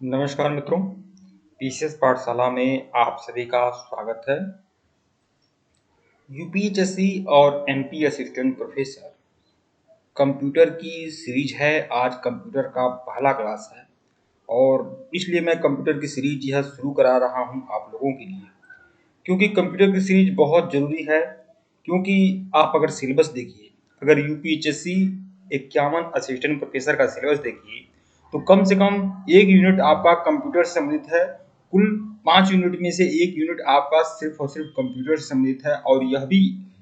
नमस्कार मित्रों, पीसीएस पाठशाला में आप सभी का स्वागत है। यूपीएचएससी और एमपी असिस्टेंट प्रोफेसर कंप्यूटर की सीरीज है। आज कंप्यूटर का पहला क्लास है और इसलिए मैं कंप्यूटर की सीरीज यह शुरू करा रहा हूं आप लोगों के लिए, क्योंकि कंप्यूटर की सीरीज बहुत ज़रूरी है। क्योंकि आप अगर सिलेबस देखिए, अगर यूपीएचएससी 51 असिस्टेंट प्रोफेसर का सिलेबस देखिए, तो कम से कम एक यूनिट आपका कंप्यूटर से संबंधित है। कुल 5 यूनिट में से एक यूनिट आपका सिर्फ और सिर्फ कंप्यूटर से संबंधित है, और यह भी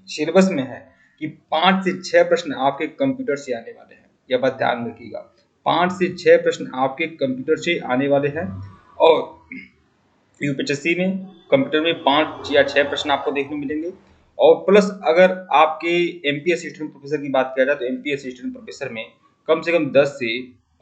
सिलेबस में है कि 5 से 6 प्रश्न आपके कंप्यूटर से आने वाले हैं। यह बात ध्यान रखिएगा, 5 से 6 प्रश्न आपके कंप्यूटर से आने वाले हैं। और यूपीएचएससी में कंप्यूटर में 5 या 6 प्रश्न आपको देखने मिलेंगे। और प्लस अगर आपके एमपी असिस्टेंट प्रोफेसर की बात किया जाए तो एमपी असिस्टेंट प्रोफेसर में कम से कम 10 से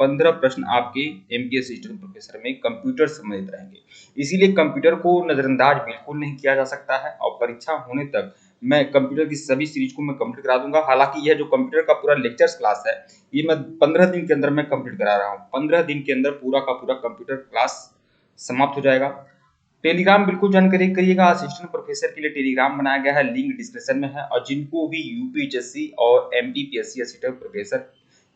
15 प्रश्न आपके एमपी असिस्टेंट प्रोफेसर में कंप्यूटर संबंधित रहेंगे। इसीलिए कंप्यूटर को नजरअंदाज बिल्कुल नहीं किया जा सकता है, और परीक्षा होने तक मैं कंप्यूटर की सभी सीरीज को मैं कंप्लीट करा दूंगा। हालांकि यह जो कंप्यूटर का पूरा लेक्चर्स क्लास है, ये मैं 15 दिन के अंदर मैं कंप्लीट करा रहा हूँ। 15 दिन के अंदर पूरा का पूरा कंप्यूटर क्लास समाप्त हो जाएगा। टेलीग्राम बिल्कुल ज्वाइन करिएगा। असिस्टेंट प्रोफेसर के लिए टेलीग्राम बनाया गया है, लिंक डिस्क्रिप्शन में है। और जिनको भी यूपीएचएससी और एमपीपीएससी असिस्टेंट प्रोफेसर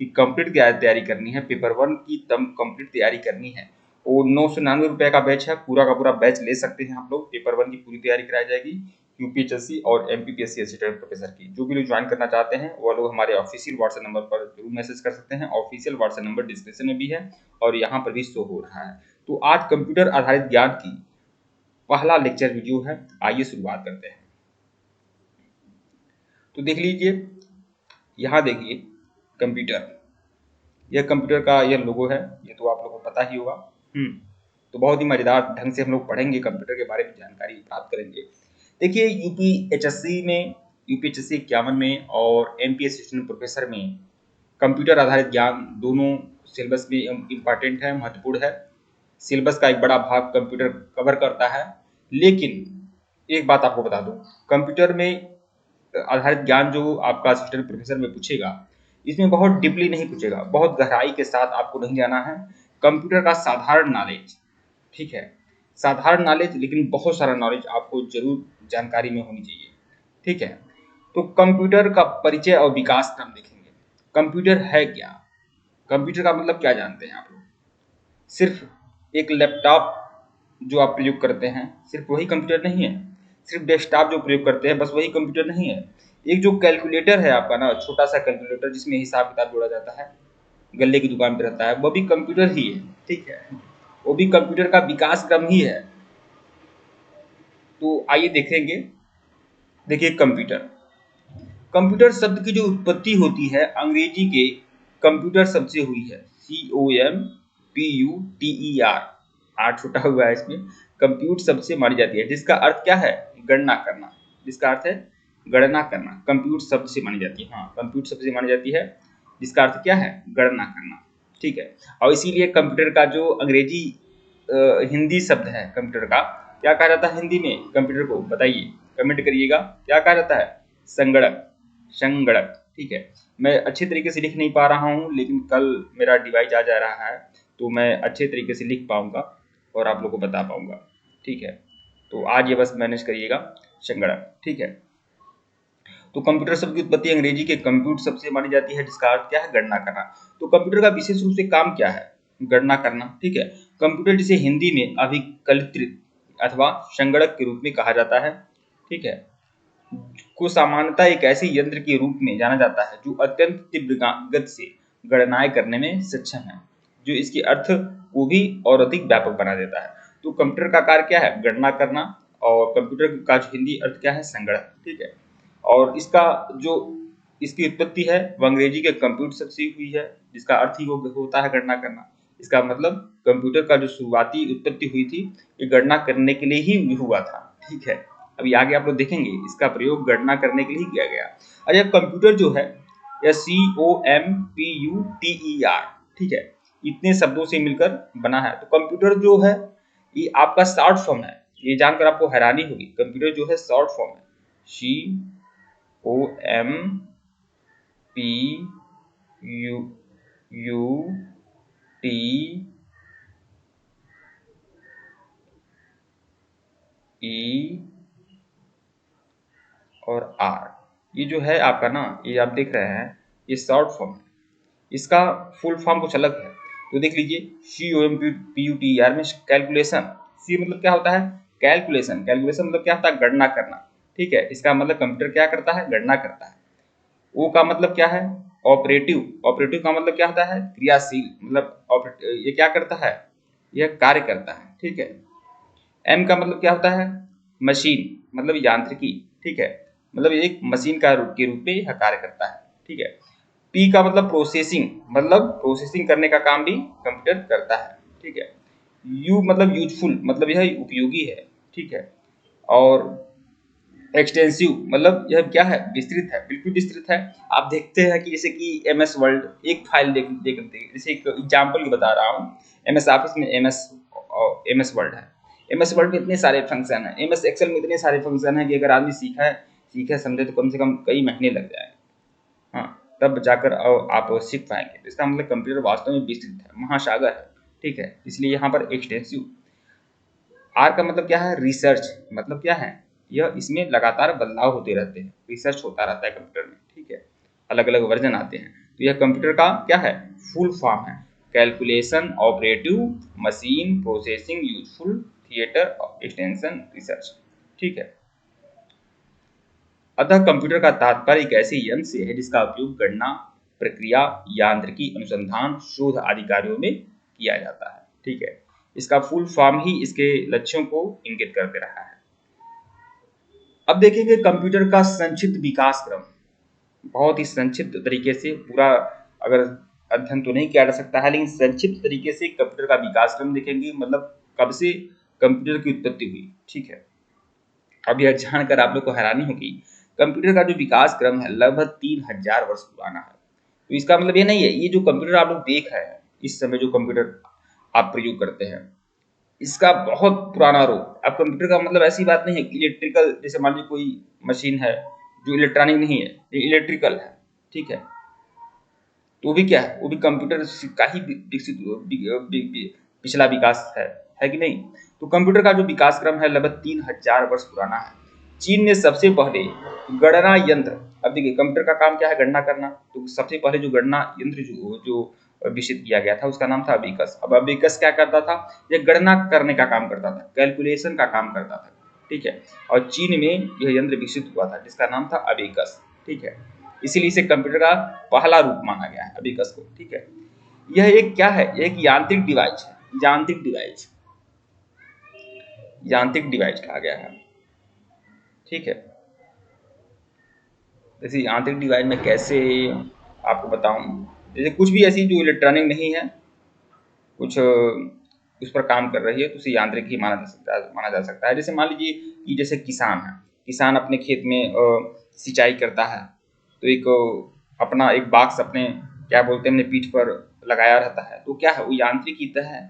की कंप्लीट तैयारी करनी है, पेपर 1 की तब कंप्लीट तैयारी करनी है, वो 999 का बैच है। पूरा का पूरा बैच ले सकते हैं आप लोग। पेपर 1 की पूरी तैयारी कराई जाएगी यूपीएचएससी और एमपीपीएससी असिस्टेंट प्रोफेसर की। जो भी लोग ज्वाइन करना चाहते हैं वो लोग हमारे ऑफिशियल व्हाट्सएप नंबर पर जरूर मैसेज कर सकते हैं। ऑफिशियल व्हाट्सएप नंबर डिस्क्रिप्शन में भी है और यहाँ पर भी शो हो रहा है। तो आज कंप्यूटर आधारित ज्ञान की पहला लेक्चर वीडियो है। आइए शुरुआत करते हैं। तो देख लीजिए, यहाँ देखिए कंप्यूटर, यह कंप्यूटर का यह लोगो है। ये तो आप लोगों को पता ही होगा। तो बहुत ही मजेदार ढंग से हम लोग पढ़ेंगे, कंप्यूटर के बारे में जानकारी प्राप्त करेंगे। देखिए यूपीएचएससी में, यूपीएचएससी 51 में और एमपी असिस्टेंट प्रोफेसर में कंप्यूटर आधारित ज्ञान दोनों सिलेबस में इम्पॉर्टेंट है, महत्वपूर्ण है। सिलेबस का एक बड़ा भाग कंप्यूटर कवर करता है। लेकिन एक बात आपको बता दूं, कंप्यूटर में आधारित ज्ञान जो आपका असिस्टेंट प्रोफेसर में पूछेगा, इसमें बहुत डीपली नहीं पूछेगा, बहुत गहराई के साथ आपको नहीं जाना है। कंप्यूटर का साधारण नॉलेज, ठीक है, साधारण नॉलेज, लेकिन बहुत सारा नॉलेज आपको जरूर जानकारी में होनी चाहिए, ठीक है। तो कंप्यूटर का परिचय और विकास क्रम देखेंगे। कंप्यूटर है क्या, कंप्यूटर का मतलब क्या जानते हैं आप लोग? सिर्फ एक लैपटॉप जो आप प्रयोग करते हैं, सिर्फ वही कंप्यूटर नहीं है। सिर्फ डेस्कटॉप जो प्रयोग करते हैं, बस वही कंप्यूटर नहीं है। एक जो कैलकुलेटर है आपका ना, छोटा सा कैलकुलेटर जिसमें हिसाब किताब जोड़ा जाता है, गल्ले की दुकान पे रहता है, वो भी कंप्यूटर ही है, ठीक है। वो भी कंप्यूटर का विकास क्रम ही है। तो आइए देखेंगे। देखिए कंप्यूटर, कंप्यूटर शब्द की जो उत्पत्ति होती है अंग्रेजी के कंप्यूटर शब्द से हुई है। COMPUTER, आर छोटा हुआ है इसमें। कंप्यूट शब्द से मानी जाती है, जिसका अर्थ क्या है? गणना करना। जिसका अर्थ है गणना करना, कंप्यूट शब्द से मानी जाती है। हाँ, कंप्यूट शब्द से मानी जाती है, जिसका अर्थ क्या है? गणना करना, ठीक है। और इसीलिए कंप्यूटर का जो अंग्रेजी हिंदी शब्द है कंप्यूटर का, क्या कहा जाता है हिंदी में कंप्यूटर को? बताइए, कमेंट करिएगा, क्या कहा जाता है? संगणक, संगणक, ठीक है। मैं अच्छे तरीके से लिख नहीं पा रहा हूँ, लेकिन कल मेरा डिवाइस आ जा रहा है तो मैं अच्छे तरीके से लिख पाऊंगा और आप लोगों को बता पाऊंगा, ठीक है। तो आज ये बस मैनेज करिएगा, संगणक, ठीक है। तो कंप्यूटर शब्द की उत्पत्ति अंग्रेजी के कंप्यूट शब्द से मानी जाती है, जिसका अर्थ क्या है? गणना करना। तो कंप्यूटर का विशेष रूप से काम क्या है? गणना करना, ठीक है। कंप्यूटर जिसे हिंदी में अभिकल्पित अथवा संगणक के रूप में कहा जाता है, ठीक है, को सामान्यतः एक ऐसे यंत्र के रूप में जाना जाता है जो अत्यंत तीव्र गति से गणनाएं करने में सक्षम है, जो इसके अर्थ को भी और अधिक व्यापक बना देता है। तो कंप्यूटर का कार्य क्या है? गणना करना। और कंप्यूटर का जो हिंदी अर्थ क्या है? संगणक, ठीक है। और इसका जो इसकी उत्पत्ति है वो अंग्रेजी के कंप्यूट शब्द से हुई है, जिसका अर्थ ही वो होता है गणना करना। इसका मतलब कंप्यूटर का जो शुरुआती उत्पत्ति हुई थी, ये गणना करने के लिए ही हुआ था, ठीक है। अभी आगे आप लोग देखेंगे इसका प्रयोग गणना करने के लिए किया गया। अच्छा, कंप्यूटर जो है यह COMPUTER, ठीक है, इतने शब्दों से मिलकर बना है। तो कंप्यूटर जो है ये आपका शॉर्ट फॉर्म है। ये जानकर आपको हैरानी होगी, कंप्यूटर जो है शॉर्ट फॉर्म है। COMPUTER, ई और आर, ये जो है आपका ना, ये आप देख रहे हैं, ये शॉर्ट फॉर्म है। इसका फुल फॉर्म कुछ अलग है। तो देख लीजिए, COMPUTER में कैलकुलेशन, सी मतलब क्या होता है, कैलकुलेशन। कैलकुलेशन मतलब क्या होता है, गणना करना। ठीक है, इसका मतलब कंप्यूटर क्या करता है, गणना करता है। ओ का मतलब क्या है, ऑपरेटिव। ऑपरेटिव का मतलब क्या होता है, क्रियाशील, मतलब ये क्या करता है, यह कार्य करता है। ठीक है। एम का मतलब क्या होता है, मशीन, मतलब यांत्रिकी। ठीक है, मतलब एक मशीन का के रूप में यह कार्य करता है। ठीक है। पी का मतलब प्रोसेसिंग, मतलब प्रोसेसिंग करने का काम भी कंप्यूटर करता है। ठीक है। यू मतलब यूजफुल, मतलब यह उपयोगी है। ठीक है। और एक्सटेंसिव मतलब यह क्या है, विस्तृत है, बिल्कुल विस्तृत है। आप देखते हैं कि जैसे कि MS वर्ल्ड एक फाइल जैसे एक एग्जाम्पल बता रहा हूँ, MS ऑफिस में MS वर्ल्ड है। MS वर्ल्ड में इतने सारे फंक्शन है, MS एक्सेल में इतने सारे फंक्शन है कि अगर आदमी सीखे समझे तो कम से कम कई महीने लग जाए। हाँ, तब जाकर आप सीख पाएंगे। तो इसका मतलब कंप्यूटर वास्तव में विस्तृत है, महासागर है। ठीक है, इसलिए यहाँ पर एक्सटेंसिव। आर का मतलब क्या है, रिसर्च, मतलब क्या है, यह इसमें लगातार बदलाव होते रहते हैं, रिसर्च होता रहता है कंप्यूटर में। ठीक है, अलग अलग वर्जन आते हैं। तो यह कंप्यूटर का क्या है, फुल फॉर्म है, calculation, operative, machine, processing, useful, theatre, extension, research. ठीक है। अतः कंप्यूटर का तात्पर्य एक ऐसे यंत्र से है जिसका उपयोग गणना, प्रक्रिया, यांत्रिकी, अनुसंधान, शोध आदि कार्यों में किया जाता है। ठीक है, इसका फुल फॉर्म ही इसके लक्ष्यों को इंगित करते रहा है। अब देखेंगे कंप्यूटर का संक्षिप्त विकास क्रम। बहुत ही संक्षिप्त तरीके से, पूरा अगर अध्ययन तो नहीं किया जा सकता है, लेकिन संक्षिप्त तरीके से कंप्यूटर का विकास क्रम देखेंगे, मतलब कब से कंप्यूटर की उत्पत्ति हुई। ठीक है। अब यह जानकर आप लोग को हैरानी होगी, कंप्यूटर का जो विकास क्रम है लगभग 3000 वर्ष पुराना है। तो इसका मतलब ये नहीं है, ये जो कंप्यूटर आप लोग देख रहे हैं इस समय, जो कंप्यूटर आप प्रयोग करते हैं, इसका बहुत पुराना रूप। अब कंप्यूटर का मतलब ऐसी बात नहीं है कि इलेक्ट्रिकल, जैसे मान लीजिए कोई मशीन है जो इलेक्ट्रॉनिक नहीं है, ये इलेक्ट्रिकल है। ठीक है, तो वो भी क्या है, वो भी कंप्यूटर का ही विकसित पिछला विकास है कि नहीं। तो कंप्यूटर का जो विकास क्रम है लगभग 3000 वर्ष पुराना है। चीन ने सबसे पहले गणना यंत्र, अब देखिए कंप्यूटर का काम क्या है, गणना करना। तो सबसे पहले जो गणना यंत्र जो विकसित किया गया था उसका नाम था अबेकस। अब अबेकस क्या करता था, यह गणना करने का काम करता था, कैलकुलेशन का काम करता था। ठीक है, और चीन में यह यंत्र विकसित हुआ था जिसका नाम था अबेकस। ठीक है, इसीलिए इसे कंप्यूटर का पहला रूप माना गया है, अबेकस को। ठीक है, यह एक क्या है, यह एक यांत्रिक डिवाइस है, यांत्रिक डिवाइस कहा गया है। ठीक है, जैसे यांत्रिक डिवाइस में कैसे आपको बताऊं, जैसे कुछ भी ऐसी जो इलेक्ट्रॉनिक नहीं है, कुछ उस पर काम कर रही है, तो उसे यांत्रिक ही माना जा सकता है। जैसे मान लीजिए कि जैसे किसान है, किसान अपने खेत में सिंचाई करता है, तो एक अपना एक बॉक्स अपने क्या बोलते हैं अपने पीठ पर लगाया रहता है, तो क्या है, वो यांत्रिक ही तो है।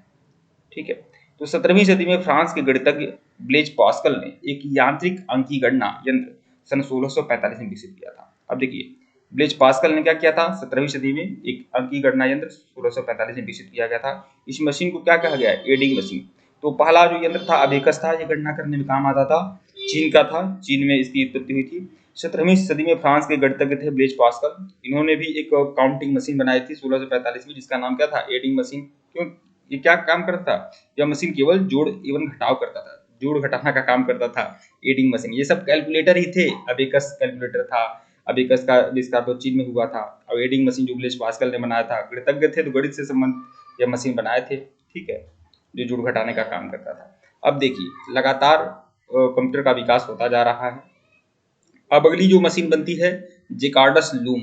ठीक है। तो 17वीं सदी में फ्रांस के गणितज्ञ ब्लेज पास्कल ने एक यांत्रिक अंकी गणना यंत्र सन 1645 में विकसित किया था। अब देखिए, ब्लेज पास्कल ने क्या किया था, 17वीं सदी में एक अंकी गणना यंत्र 1645 में विकसित किया गया था। इस मशीन को क्या कहा गया है, एडिंग मशीन। तो पहला जो यंत्र था अबेकस था, ये गणना करने में काम आता था, चीन का था, चीन में इसकी उत्पत्ति हुई थी। 17वीं सदी में फ्रांस के गणितज्ञ थे ब्लेज पास्कल, इन्होंने भी एक काउंटिंग मशीन बनाई थी 1645 में, जिसका नाम क्या था, एडिंग मशीन। क्यों, ये क्या काम करता था, यह मशीन केवल जोड़ एवं घटाव करता था, जोड़ घटाना का काम करता था एडिंग मशीन। ये सब कैलकुलेटर ही थे, अबेकस कैलकुलेटर था, अबेकस का आविष्कार तो चीन में हुआ था। और एडिंग मशीन जो ब्लेज पास्कल ने बनाया था, गणितज्ञ थे तो गणित से संबंध यह मशीन बनाए थे। ठीक है, जो जोड़ घटाने का काम करता था। अब देखिए लगातार कंप्यूटर का विकास होता जा रहा है। अब अगली जो मशीन बनती है, जेकार्डस लूम।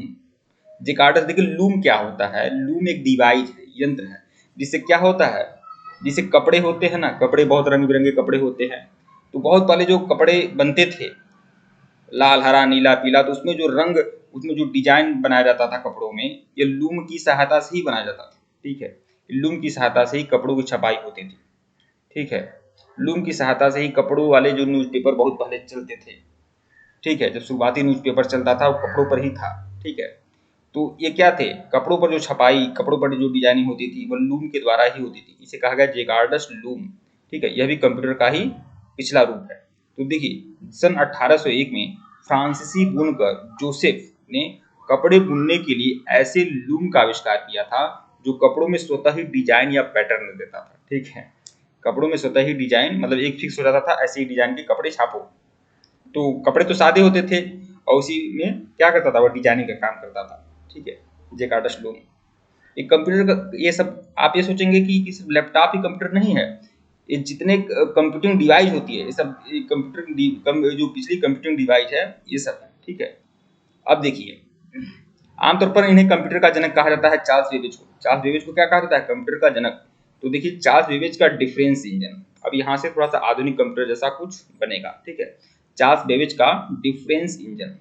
जेकार्डस, देखिए लूम क्या होता है, लूम एक डिवाइस है, यंत्र है, जिससे क्या होता है, जिसे कपड़े होते हैं ना, कपड़े बहुत रंग बिरंगे कपड़े होते हैं, तो बहुत पहले जो कपड़े बनते थे, लाल, हरा, नीला, पीला, तो उसमें जो रंग, उसमें जो डिजाइन बनाया जाता था कपड़ों में, ये लूम की सहायता से ही बनाया जाता था। ठीक है, लूम की सहायता से ही कपड़ों की छपाई होती थी। ठीक है, लूम की सहायता से ही कपड़ों वाले जो न्यूज़पेपर बहुत पहले चलते थे। ठीक है, जब शुरुआती न्यूज़पेपर चलता था वो कपड़ों पर ही था। ठीक है, तो ये क्या थे, कपड़ों पर जो छपाई, कपड़ों पर जो डिजाइनिंग होती थी वो लूम के द्वारा ही होती थी, इसे कहा गया जेकार्डस लूम। ठीक है, यह भी कंप्यूटर का ही पिछला रूप है। तो देखिए सन 1801 में फ्रांसीसी बुनकर जोसेफ ने कपड़े बुनने के लिए ऐसे लूम का आविष्कार किया था जो कपड़ों में स्वतः ही डिजाइन या पैटर्न देता था। ठीक है, कपड़ों में स्वतः ही डिजाइन मतलब एक फिक्स हो जाता था, ऐसे ही डिजाइन के कपड़े छापो। तो कपड़े तो सादे होते थे और उसी में क्या करता था, वो डिजाइनिंग का काम करता था। ठीक है, जेकार्डस लूम। एक कंप्यूटर का ये सब आप ये सोचेंगे कि सिर्फ लैपटॉप ही कंप्यूटर नहीं है, ये जितने कंप्यूटिंग डिवाइस होती है ये सब कंप्यूटर जो पिछली कंप्यूटिंग डिवाइस है ये सब है। ठीक है, अब देखिए आमतौर पर इन्हें कंप्यूटर का जनक कहा जाता है चार्ल्स बेबेज को। चार्ल्स बेबेज को क्या कहा जाता है, कंप्यूटर का जनक। तो देखिए चार्ल्स बेबेज का डिफरेंस इंजन, अब यहाँ से थोड़ा सा आधुनिक कंप्यूटर जैसा कुछ बनेगा। ठीक है, चार्ल्स बेबेज का डिफरेंस इंजन।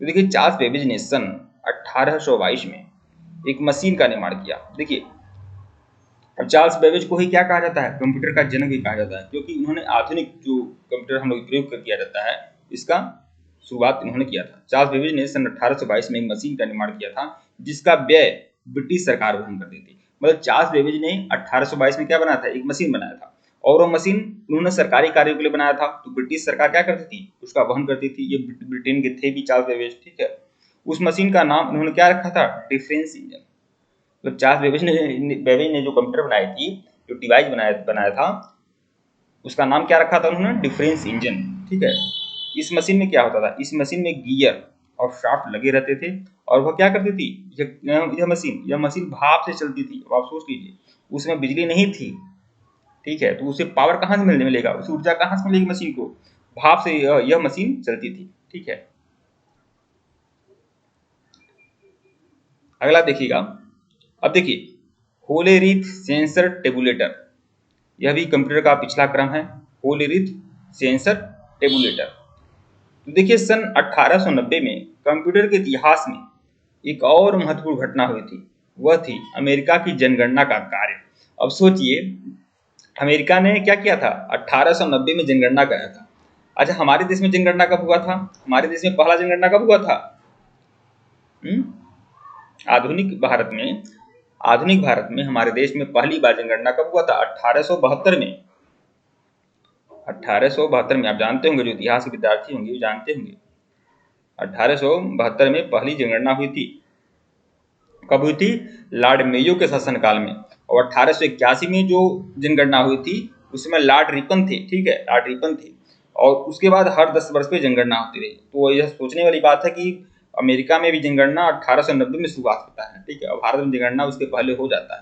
तो देखिए चार्ल्स बेबेज ने सन 1822 में एक मशीन का निर्माण किया। देखिए अब चार्ल्स बेबेज को ही क्या कहा जाता है, कंप्यूटर का जनक ही कहा जाता है, क्योंकि उन्होंने आधुनिक जो कंप्यूटर हम लोग प्रयोग किया जाता है इसका शुरुआत इन्होंने किया था। चार्ल्स बेबेज ने सन 1822 में एक मशीन का निर्माण किया था जिसका व्यय ब्रिटिश सरकार वहन करती थी। मतलब चार्ल्स बेबेज ने 1822 में क्या बनाया था, एक मशीन बनाया था, और वो मशीन उन्होंने सरकारी कार्यों के लिए बनाया था। तो ब्रिटिश सरकार क्या करती थी, उसका वहन करती थी। ये ब्रिटेन के थे भी चार्ल्स बेबेज। ठीक है, उस मशीन का नाम उन्होंने क्या रखा था, डिफरेंस इंजन। तो चार्ल्स बेबेज ने जो कंप्यूटर बनाई थी, जो डिवाइस बनाया था, उसका नाम क्या रखा था उन्होंने, डिफरेंस इंजन। ठीक है, इस मशीन में क्या होता था, इस मशीन में गियर और शाफ्ट लगे रहते थे, और वह क्या करती थी, यह मशीन भाप से चलती थी। अब आप सोच लीजिए उसमें बिजली नहीं थी। ठीक है, तो उसे पावर कहाँ से मिलेगा, उसे ऊर्जा कहाँ से मिलेगी मशीन को, भाप से यह मशीन चलती थी। ठीक है, अगला देखिएगा। अब देखिए होलेरीथ सेंसर टेबुलेटर, यह भी कंप्यूटर का पिछला क्रम है, होलेरीथ सेंसर टेबुलेटर। तो देखिए सन 1890 में कंप्यूटर के इतिहास में एक और महत्वपूर्ण घटना हुई थी, वह थी अमेरिका की जनगणना का कार्य। अब सोचिए अमेरिका ने क्या किया था, 1890 में जनगणना कराया था। अच्छा हमारे देश में जनगणना कब हुआ था, हमारे देश में पहला जनगणना कब हुआ था, आधुनिक भारत में, आधुनिक भारत में हमारे देश में पहली बार जनगणना कब हुआ था, 1872 में। 1872 में, आप जानते होंगे, जो इतिहास के विद्यार्थी होंगे वो जानते होंगे, 1872 में पहली जनगणना हुई थी। कब हुई थी, लॉर्ड मेयो के शासनकाल में। और 1881 में जो जनगणना हुई थी उसमें लॉर्ड रिपन थे। ठीक है, लॉर्ड रिपन थे, और उसके बाद हर 10 वर्ष पे जनगणना होती रही। तो यह सोचने वाली बात है कि अमेरिका में भी जनगणना 1890 में शुरुआत होता है। ठीक है, और भारत में जनगणना उसके पहले हो जाता है।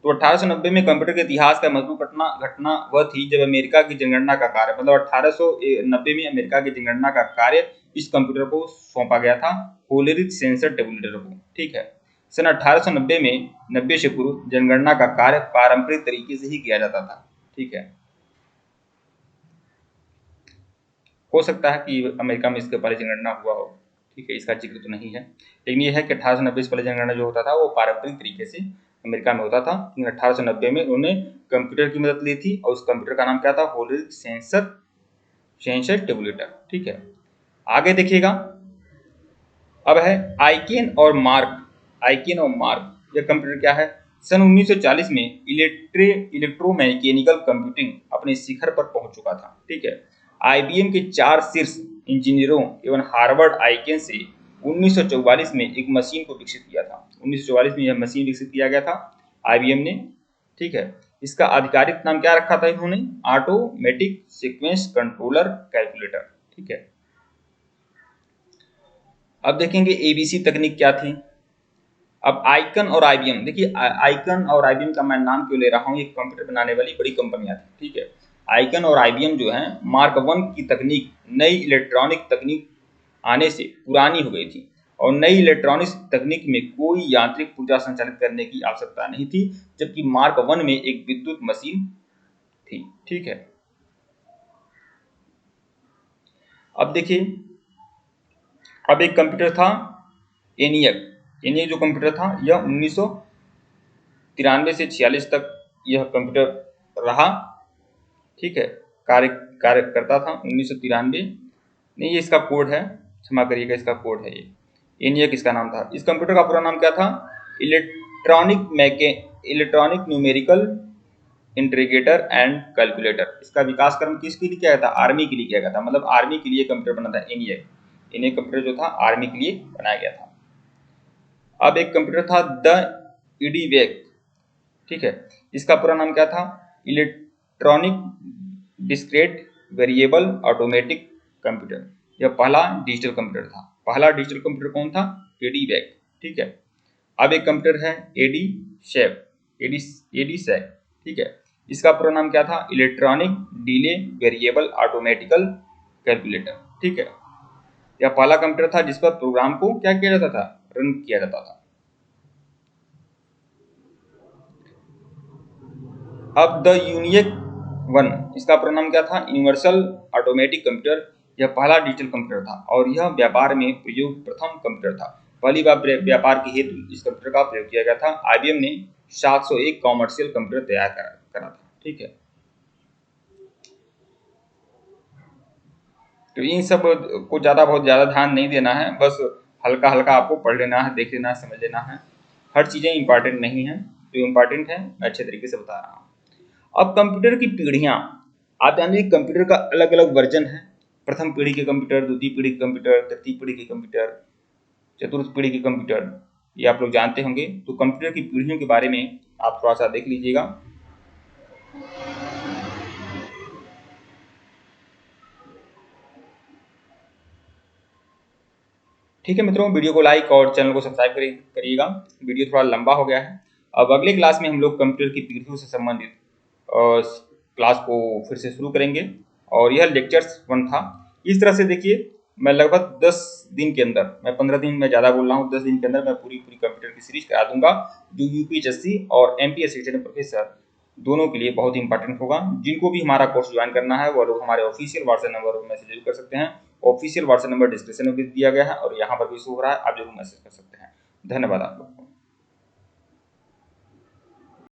तो 1890 में कंप्यूटर के इतिहास का महत्वपूर्ण घटना वह थी जब अमेरिका की जनगणना का कार्य, मतलब 1890 में अमेरिका की जनगणना का कार्य इस कंप्यूटर को सौंपा गया था, होलेरीथ सेंसर टेबुलेटर को। ठीक है, सन 1890 में 90 से पूर्व जनगणना का कार्य पारंपरिक तरीके से ही किया जाता था। ठीक है, हो सकता है कि अमेरिका में इसके पहले जनगणना हुआ हो। ठीक है, इसका जिक्र तो नहीं है, लेकिन यह है कि 1890 से पहले जनगणना जो होता था वो पारंपरिक तरीके से अमेरिका में होता था। लेकिन 1890 में उन्होंने कंप्यूटर की मदद ली थी, और उस कंप्यूटर का नाम क्या था, होलेरीथ सेंसर टेबुलेटर। ठीक है, आगे देखिएगा। अब है आइकेन और मार्क। आइकेन और मार्क, यह कंप्यूटर क्या है, सन 1940 में इलेक्ट्रोमैकेनिकल कंप्यूटिंग अपने शिखर पर पहुंच चुका था। ठीक है, आईबीएम के 4 शीर्ष इंजीनियरों एवं हार्वर्ड आइकेन से 1944 में एक मशीन को विकसित किया था। 1944 में यह मशीन विकसित किया गया था आईबीएम ने। ठीक है, इसका आधिकारिक नाम क्या रखा था इन्होंने, ऑटोमेटिक सीक्वेंस कंट्रोलर कैलकुलेटर। ठीक है, अब देखेंगे एबीसी तकनीक क्या थी। अब आइकन और आईबीएम, देखिए आइकन और आईबीएम का मैं नाम क्यों ले रहा हूँ, ये कंप्यूटर बनाने वाली बड़ी कंपनियां थी। ठीक है, आइकन और आईबीएम जो है मार्क 1 की तकनीक नई इलेक्ट्रॉनिक तकनीक आने से पुरानी हो गई थी, और नई इलेक्ट्रॉनिक्स तकनीक में कोई यांत्रिक ऊर्जा संचालित करने की आवश्यकता नहीं थी, जबकि मार्क 1 में एक विद्युत मशीन थी। ठीक है, अब देखिए अब एक कंप्यूटर था एनियक। एनियक जो कंप्यूटर था यह 1993 से 46 तक यह कंप्यूटर रहा। ठीक है, कार्य करता था 1993, नहीं ये इसका कोड है, क्षमा करिएगा, इसका कोड है ये, एनियक इसका नाम था। इस कंप्यूटर का पूरा नाम क्या था, electronic numerical integrator and calculator. इसका विकास क्रम किसके लिए किया गया था? आर्मी के लिए किया गया था, मतलब आर्मी के लिए कंप्यूटर बना था। ENIAC कंप्यूटर जो था आर्मी के लिए बनाया गया था। अब एक कंप्यूटर था द EDIVAC, ठीक है। इसका पूरा नाम क्या था? Electronic discrete variable automatic computer. यह पहला डिजिटल कंप्यूटर था। पहला डिजिटल कंप्यूटर कौन था? EDIVAC, ठीक है। अब एक कंप्यूटर है EDISAC, ठीक है। इसका पूरा नाम क्या था? Electronic delay variable automatically calculator, ठीक है। यह पहला कंप्यूटर था जिस पर प्रोग्राम को क्या किया जाता था? रन किया जाता था। अब द ENIAC 1, इसका पूरा नाम क्या था? Universal automatic computer. यह पहला डिजिटल कंप्यूटर था और यह व्यापार में प्रयुक्त प्रथम कंप्यूटर था। पहली बार व्यापार के हेतु इस कंप्यूटर का प्रयोग किया गया था। IBM ने 701 कॉमर्शियल कंप्यूटर तैयार करा था, ठीक है। तो इन सब को बहुत ज़्यादा ध्यान नहीं देना है, बस हल्का हल्का आपको पढ़ लेना है, देख लेना है, समझ लेना है। हर चीज़ें इंपॉर्टेंट नहीं है, जो इम्पॉर्टेंट है मैं अच्छे तरीके से बता रहा हूँ। अब कंप्यूटर की पीढ़ियाँ, आप जानते हैं कंप्यूटर का अलग अलग वर्जन है। प्रथम पीढ़ी के कंप्यूटर, द्वितीय पीढ़ी के कंप्यूटर, तृतीय पीढ़ी के कंप्यूटर, चतुर्थ पीढ़ी के कंप्यूटर, ये आप लोग जानते होंगे। तो कंप्यूटर की पीढ़ियों के बारे में आप थोड़ा सा देख लीजिएगा। ठीक है मित्रों, वीडियो को लाइक और चैनल को सब्सक्राइब करिएगा। वीडियो थोड़ा लंबा हो गया है। अब अगले क्लास में हम लोग कंप्यूटर की पीढ़ियों से संबंधित क्लास को फिर से शुरू करेंगे और यह लेक्चर्स 1 था। इस तरह से देखिए, मैं लगभग 10 दिन के अंदर, मैं 15 दिन में ज़्यादा बोल रहा हूँ, 10 दिन के अंदर मैं पूरी कंप्यूटर की सीरीज करा दूंगा, जो UPSC और MPSC प्रोफेसर दोनों के लिए बहुत इंपॉर्टेंट होगा। जिनको भी हमारा कोर्स ज्वाइन करना है वो लोग हमारे ऑफिशियल व्हाट्सएप नंबर पर मैसेज जरूर कर सकते हैं। ऑफिशियल व्हाट्सएप नंबर डिस्क्रिप्शन में भी दिया गया है और यहाँ पर भी शो हो रहा है, आप जरूर मैसेज कर सकते हैं। धन्यवाद आप लोग।